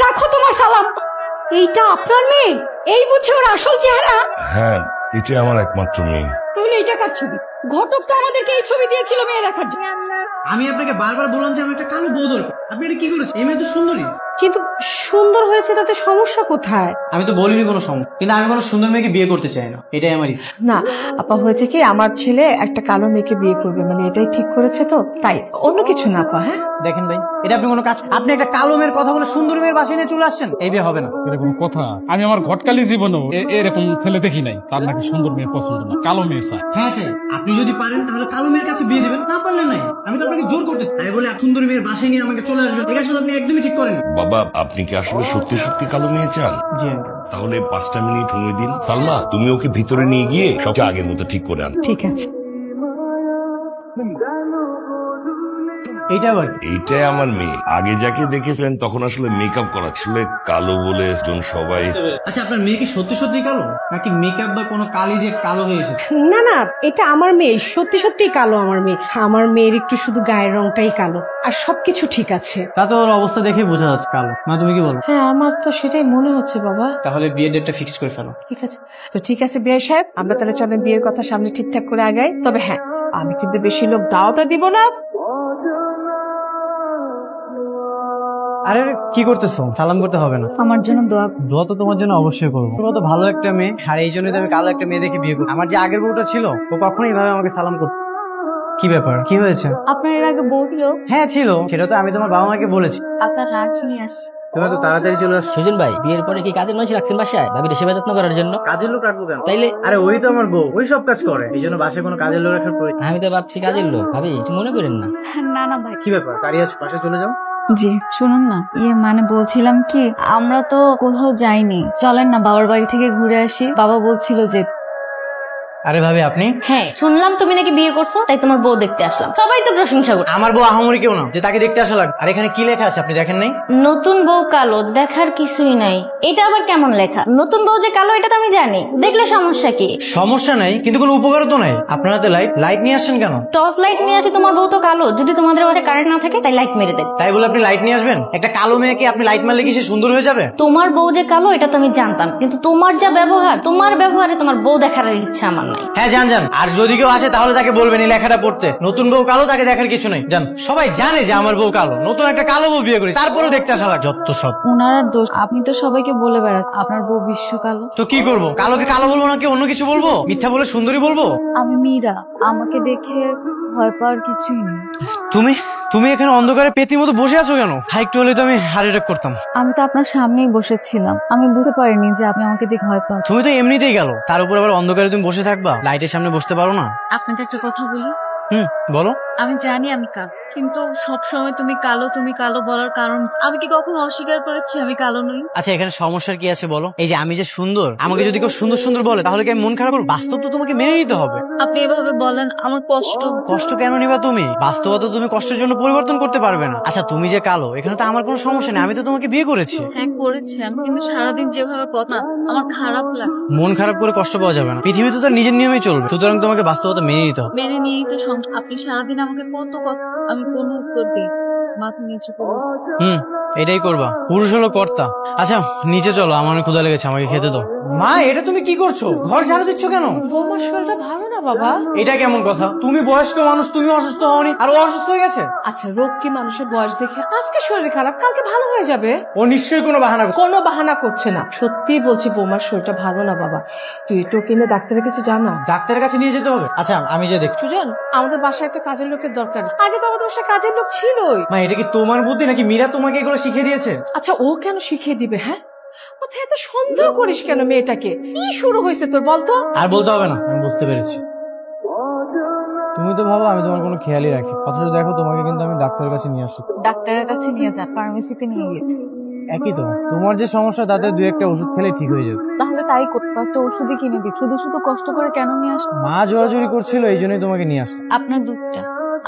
রাখো তোমার সালাম। এইটা আপনার মেয়ে? এই বুঝে ওর আসল চেহারা? হ্যাঁ, এটা আমার একমাত্র মেয়ে। তাহলে এইটা কার ছবি? ঘটক তো আমাদেরকে এই ছবি দিয়েছিল মেয়ে রাখার জন্য। আমি আপনাকে বারবার বললাম যে আমি একটা কালো বউ দরকার, আপনি এটা কি করেছেন? এই মেয়ে তো সুন্দরী। কিন্তু সুন্দর হয়েছে তাতে সমস্যা কোথায়? আমি তো বলিনি কোনো সমস্যা, কিন্তু আমি কোনো সুন্দর মেয়েকে বিয়ে করতে চাই না, এটাই আমার ইচ্ছা। না আপা, হয়েছে কি আমার ছেলে একটা কালো মেয়েকে বিয়ে করবে, মানে এটাই ঠিক করেছে, তো তাই অন্য কিছু না আপা। হ্যাঁ দেখেন ভাই, এটা আপনি কোনো কাজ, আপনি একটা কালো মেয়ের কথা বলে সুন্দরী মেয়ের বাসায় নিয়ে চলে আসছেন, এই বিয়ে হবে না। এরকম কথা আমি আমার ঘটকালি জীবনেও এরকম ছেলে দেখি নাই। তার নাকি সুন্দর মেয়ে পছন্দ না, কালো মেয়ে চায়। হ্যাঁ চাই, আপনি যদি পারেন তাহলে কালো মেয়ের কাছে বিয়ে দিবেন, না পারলে নাই। আমি তো আপনাকে জোর করতেছি, তাই বলে সুন্দরী মেয়ের বাসায় নিয়ে আমাকে চলে আসবেন, এটা আসলে আপনি একদমই ঠিক করেন। বাবা, আপনি কি আসলে সত্যি সত্যি কালো মেয়ে চান? জি, তাহলে 5টা মিনিট সময় দিন। সালমা, তুমি ওকে ভিতরে নিয়ে গিয়ে সবচেয়ে আগের মতো ঠিক করে আন। ঠিক আছে। এইটা আবার এইটাই আমার মেয়ে। আগে যাকে দেখেছিলেন তখন আসলে মেকআপ করা ছিল, কালো বলে সবাই। আচ্ছা, আপনার মেয়ে কি সত্যি সত্যি কালো, নাকি মেকআপ বা কোনো কালি দিয়ে কালো হয়ে এসেছে? না না, এটা আমার মেয়ে, সত্যি সত্যি কালো আমার মেয়ে। আমার মেয়ের একটু শুধু গায়ের রংটাই কালো, আর সবকিছু ঠিক আছে। তা তো ওর অবস্থা দেখে বোঝা যাচ্ছে কালো। না তুমি কি বলো? হ্যাঁ আমার তো সেটাই মনে হচ্ছে বাবা। তাহলে বিয়ের ডেটটা ফিক্স করে ফেলো। ঠিক আছে, তো ঠিক আছে বিয়ে সাহেব, আমরা তাহলে চলেন বিয়ের কথা সামনে ঠিকঠাক করে আগাই। তবে হ্যাঁ, আমি কিন্তু বেশি লোক দাওয়াতও দিব না। আরে কি করতেছো? সালাম করতে হবে না। আমার জন্য দোয়া। দোয়া তো তোমার জন্য অবশ্যই করবো। তোমার তো ভালো একটা মেয়ে, আর এই জন্যই তো আমি কালো একটা মেয়ে দেখে বিয়ে করবো। আমার যে আগের বউটা ছিল, ও কখনোই ভাবে আমাকে সালাম করতো। কি ব্যাপার, কি হয়েছে? আপনার এর আগে বউ ছিল? হ্যাঁ ছিল, সেটা তো আমি তোমার বাবা মাকে বলেছি। আপনার রাজ নিয়ে আসছি। তুমি তো তাড়াতাড়ি চলে আসছো। সুজন ভাই, বিয়ের পরে কি কাজের মানুষ রাখছেন বাসায় ভাবির সেবা যত্ন করার জন্য? কাজের লোক রাখবো কেন? তাইলে আরে ওই তো আমার বউ, ওই সব কাজ করে, এই জন্য বাসায় কোনো কাজের লোক রাখার প্রয়োজন। আমি তো ভাবছি কাজের লোক, ভাবি কিছু মনে করেন না। না না ভাই। কি ব্যাপার, গাড়ি আছে, বাসায় চলে যাও। জি শুনুন না, মানে বলছিলাম কি, আমরা তো কোথাও যাইনি, চলেন না বাবার বাড়ি থেকে ঘুরে আসি। বাবা বলছিল যে। আরে ভাবি আপনি? হ্যাঁ শুনলাম তুমি নাকি বিয়ে করছো, তাই তোমার বউ দেখতে আসলাম। সবাই তো প্রশংসা করছে। আমার বউ আহামরি কেউ না যে তাকে দেখতে আসা লাগবে। আর এখানে কি লেখা আছে আপনি দেখেন নাই? নতুন বউ কালো, দেখার কিছুই নাই। এটা আবার কেমন লেখা? নতুন বউ যে কালো এটা তো আমি জানি, দেখলে সমস্যা কি? সমস্যা নাই, কিন্তু কোনো উপকারও তো নাই। আপনারা তো লাইট নিয়ে আসছেন কেন? টর্চ লাইট নিয়ে আসি, তোমার বউ তো কালো। যদি তোমাদের ওটা কারেন্ট না থাকে তাই লাইট মেরে দেন। তাই বলে আপনি লাইট নিয়ে আসবেন? একটা কালো মেয়েকে আপনি লাইট মারলে কি সে সুন্দর হয়ে যাবে? তোমার বউ যে কালো এটা তো আমি জানতাম, কিন্তু তোমার যা ব্যবহার, তোমার ব্যবহারে তোমার বউ দেখার ইচ্ছা আমার নাই। হ্যাঁ জান। আর যদি কেউ আসে তাহলে তাকে বলবেন এই লেখাটা পড়তে। নতুন বউ কালো, তাকে দেখার কিছু নেই। জান, সবাই জানে যে আমার বউ কালো, নতুন একটা কালো বউ বিয়ে করি, তারপরেও দেখতে আসা লাগে যত সব। ওনার দোষ, আপনি তো সবাইকে বলে বেড়ান আপনার বউ বিশ্ব কালো। তো কি করবো? কালোকে কালো বলবো নাকি অন্য কিছু বলবো? মিথ্যা বলে সুন্দরী বলবো? আমি মীরা, আমাকে দেখে ভয় পাওয়ার কিছুই নেই। তুমি এখানে অন্ধকারে পেতির মতো বসে আছো কেন? একটু হলে তো আমি হার্ট অ্যাটাক করতাম। আমি তো আপনার সামনেই বসেছিলাম, আমি বুঝতে পারিনি যে আপনি আমাকে দেখে ভয় পান। তুমি তো এমনিতেই গেল, তার উপর আবার অন্ধকারে তুমি বসে থাকবা? লাইটের সামনে বসতে পারো না? আপনাকে একটা কথা বলি। বলো। আমি জানি আমি কালো, কিন্তু সবসময় তুমি কালো বলার কারণ আমি কি কখনো অস্বীকার করেছি আমি কালো নই? আচ্ছা এখানে সমস্যার কি আছে বলো? এই যে আমি যে সুন্দর, আমাকে যদি কেউ সুন্দর সুন্দর বলে তাহলে কি আমি মন খারাপ করবো? বাস্তব তো তোমাকে মেনে নিতে হবে। আপনি এভাবে বলেন আমার কষ্ট কেন নিবা তুমি? বাস্তবতা তুমি কষ্টের জন্য পরিবর্তন করতে পারবে না। আচ্ছা তুমি যে কালো, এখানে তো আমার কোনো সমস্যা নেই, আমি তো তোমাকে বিয়ে করেছি। হ্যাঁ করেছেন, কিন্তু সারাদিন যেভাবে কথা আমার খারাপ লাগে। মন খারাপ করে কষ্ট পাওয়া যাবে না, পৃথিবী তো তার নিজের নিয়মেই চলবে, সুতরাং তোমাকে বাস্তবতা মেনে নিতে হবে। মেনে নিয়েই তো আপনি সারাদিন আমাকে কত কথা, আমি কোনো উত্তর দিই, মাথা নিচু করে। এটাই করবা, পুরুষ হলো কর্তা। আচ্ছা নিচে চলো, আমার অনেক ক্ষুধা লেগেছে, আমাকে খেতে দাও। মা, এটা তুমি কি করছো? ঘর ঝাড়ু দিচ্ছ কেন? বৌমার শরীরটা ভালো না বাবা। এটা কেমন কথা? তুমি বয়স্ক মানুষ, তুমি অসুস্থ হওনি, আর ও অসুস্থ হয়ে গেছে। আচ্ছা রোগ কি মানুষের বয়স দেখে? আজকে শরীর খারাপ, কালকে ভালো হয়ে যাবে। ও নিশ্চয়ই কোনো বাহানা করছে। কোনো বাহানা করছে না, সত্যি বলছি বৌমার শরীরটা ভালো না বাবা। তুই তো কিনে ডাক্তারের কাছে যা না। ডাক্তারের কাছে নিয়ে যেতে হবে? আচ্ছা আমি যে দেখছি। সুজন, আমাদের বাসায় একটা কাজের লোকের দরকার। আগে তো আমাদের বাসায় কাজের লোক ছিলই। মা, এটা কি তোমার বুদ্ধি নাকি মীরা তোমাকে এগুলো শিখিয়ে দিয়েছে? আচ্ছা ও কেন শিখিয়ে দিবে? হ্যাঁ, কোথায় এত সন্দেহ করিস কেন মেয়েটাকে? কি শুরু হয়েছে তোর বলতো? আর বলতে হবে না, আমি বুঝতে পেরেছি। তুমি তো ভাবো আমি তোমার কোনো খেয়ালই রাখি, অথচ দেখো তোমাকে কিন্তু আমি ডাক্তারের কাছে নিয়ে আসি। ডাক্তারের কাছে নিয়ে যান, ফার্মেসিতে নিয়ে গেছি। একই তো, তোমার যে সমস্যা তাতে 2-1টা ওষুধ খেলে ঠিক হয়ে যাবে। তাহলে তাই করতে, একটা ওষুধই কিনে দিই। শুধু কষ্ট করে কেন নিয়ে আস? মা জোরাজোরি করছিল, এই জন্যই তোমাকে নিয়ে আসলাম। আপনার দুধটা,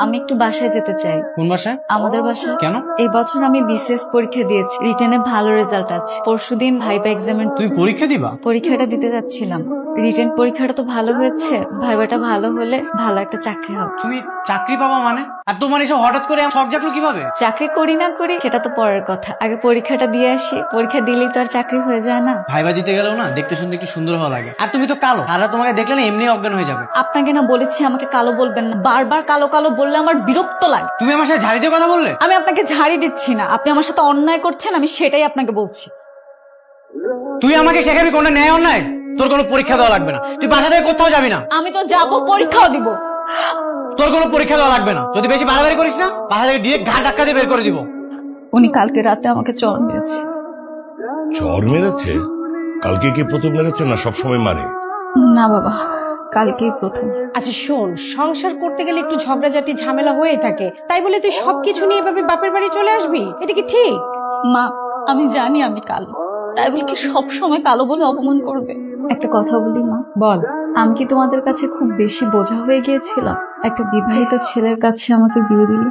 আমি একটু বাসায় যেতে চাই। কোন বাসায়? আমাদের বাসায়। কেন? এই বছর আমি বিসিএস পরীক্ষা দিয়েছি, রিটেনে ভালো রেজাল্ট আছে। পরশুদিন ভাইবা এক্সামের। তুমি পরীক্ষা দিবা? পরীক্ষাটা দিতে যাচ্ছিলাম। রিটেন পরীক্ষাটা তো ভালো হয়েছে, ভাইবাটা ভালো হলে ভালো একটা চাকরি হবে। তুমি চাকরি পাবা মানে? আর তোমার এসব হঠাৎ করে শখ জাগলো কিভাবে? চাকরি করি না করি সেটা তো পরের কথা, আগে পরীক্ষাটা দিয়ে আসি। পরীক্ষা দিলেই তো আর চাকরি হয়ে যায় না। ভাইবা দিতে গেলেও না দেখতে শুনতে একটু সুন্দর হওয়া লাগে। আর তুমি তো কালো, তারা তোমাকে দেখলে না এমনি অজ্ঞান হয়ে যাবে। আপনাকে না বলেছি আমাকে কালো বলবেন না, বারবার কালো কালো বললে আমার বিরক্ত লাগে। তুমি আমার সাথে ঝাড়ি দিয়ে কথা বললে? আমি আপনাকে ঝাড়ি দিচ্ছি না, আপনি আমার সাথে অন্যায় করছেন, আমি সেটাই আপনাকে বলছি। তুই আমাকে শেখাবি কোনটা ন্যায় অন্যায়? তোর কোনো পরীক্ষা দেওয়া লাগবে না, তুই বাসা থেকে কোথাও যাবি না। আমি তো যাবো, পরীক্ষাও দিব। তোর কোনো পরীক্ষা দেওয়া লাগবে না, যদি বেশি বাড়াবাড়ি করিস না বাসা থেকে ডিরেক্ট ঘাট ধাক্কা দিয়ে বের করে দিব। উনি কালকে রাতে আমাকে চর মেরেছে। চর মেরেছে? কালকে কি প্রথম মেরেছে না সবসময় মারে? না বাবা, কালকেই প্রথম। আচ্ছা শোন, সংসার করতে গেলে একটু ঝগড়াঝাটি ঝামেলা হয়ে থাকে, তাই বলে তুই সবকিছু নিয়ে এভাবে বাপের বাড়ি চলে আসবি? এটা কি ঠিক? মা, আমি জানি আমি কালো, তাই বলে কি সব সময় কালো বলে অপমান করবে? একটা কথা বলি মা, বল। আমি কি তোমাদের কাছে খুব বেশি বোঝা হয়ে গিয়েছিলাম? একটা বিবাহিত ছেলের কাছে আমাকে বিয়ে দিলে।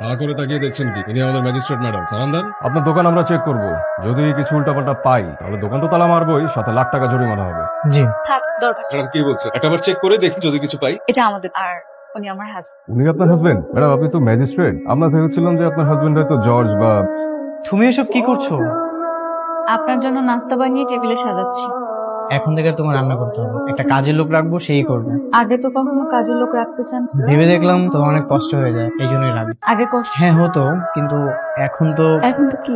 হা করে তাকিয়ে দেখছেন কি? ইনি আমাদের ম্যাজিস্ট্রেট ম্যাডাম। সালাম দেন। আপনার দোকান আমরা চেক করব, যদি কিছু উল্টাপাল্টা পাই তাহলে দোকান তো তালা মারবই, সাথে লাখ টাকা জরিমানা হবে। জি থাক, দরকার। ম্যাডাম কি বলছে? একবার চেক করে দেখি যদি কিছু পাই। এটা আমাদের, আর উনি আমার হাজবেন্ড। উনি আপনার হাজবেন্ড? ম্যাডাম আপনি তো ম্যাজিস্ট্রেট, আমরা ভেবেছিলাম যে আপনার হাজবেন্ড হয়তো জর্জ বা। তুমি এসব কি করছো? আপনার জন্য নাস্তা বানিয়ে টেবিলে সাজাচ্ছি। এখন থেকে তোমার রান্না করতে হবে, একটা কাজের লোক রাখবো, সেই করবে। আগে তো কখনো কাজের লোক রাখতে চান? ভেবে দেখলাম তোমার অনেক কষ্ট হয়ে যায়, এই জন্যই রাখবো। আগে কষ্ট। হ্যাঁ হতো, কিন্তু এখন তো এখন তো কি?